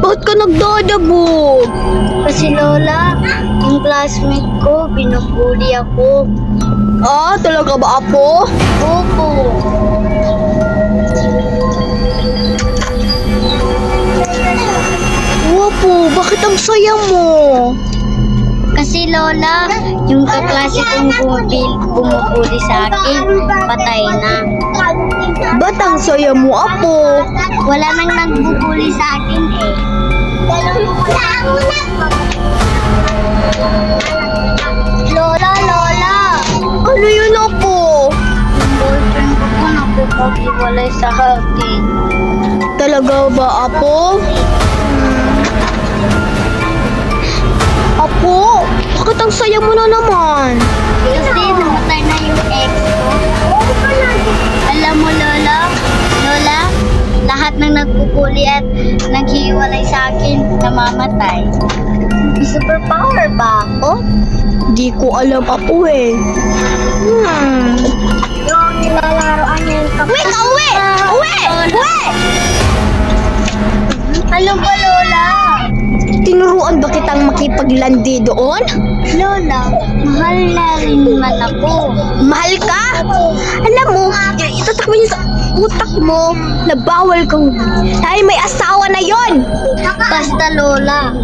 Bakit ka nagdadabog? Kasi Lola, yung classmate ko, binubuli ako. Ah, talaga ba, Apo? Opo. Apo, bakit ang saya mo? Kasi Lola, yung kaklase kong bumubuli sa akin, patay na. Ba't ang saya mo, Apo? Wala nang nagbubuli sa akin eh. Lola, Lola! Ano yun, Apo? Yung boyfriend ko po nakipag-iwalay sa akin. Talaga ba, Apo? Apo, bakit ang saya mo na naman? Kasi namatay na yung ex ko. Alam mo, Lola, lahat ng nagpupuli at naghiwalay sa akin, namamatay. Superpower ba ako? Di ko alam, Apo eh. Yung nilalaroan niya yung kapatid. Uwi ka, uwi! Uwi! Uwi! Ano ba, Lola? Tinuruan ba kitang makipaglandi doon? Lola, mahal na rin naman ako. Mahal ka? Alam mo, itatak mo yun sa utak mo na bawal kang dahil may asawa na yon. Basta, Lola.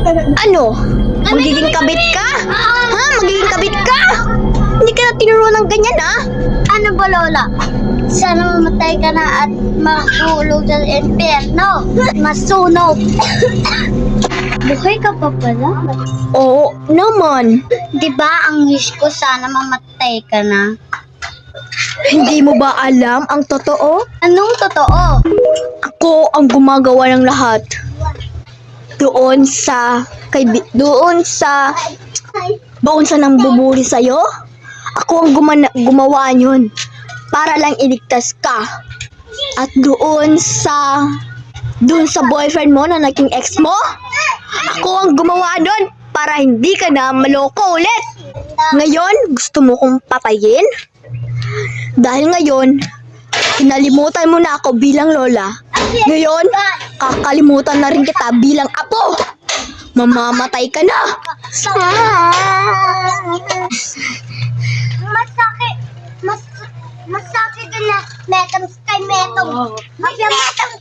Ano? Magiging kabit ka? Ha? Magiging kabit ka? Hindi ka na tinuruan ng ganyan, ha? Ano ba, Lola? Sana mamatay ka na at mahulog sa impyerno. Masunog. Buhay ka pa pala. Oo naman. Di ba ang wish ko sana mamatay ka na? Hindi mo ba alam ang totoo? Anong totoo? Ako ang gumagawa ng lahat. Doon sa nang bubuli sa'yo. Ako ang gumawa yun para lang iligtas ka. At doon sa boyfriend mo na naging ex mo, ako ang gumawa doon para hindi ka na maloko ulit. Ngayon, gusto mo kong patayin? Dahil ngayon, kinalimutan mo na ako bilang lola. Ngayon, kakalimutan na rin kita bilang apo. Mamamatay ka na. Masakit din na metong kay metong. Metong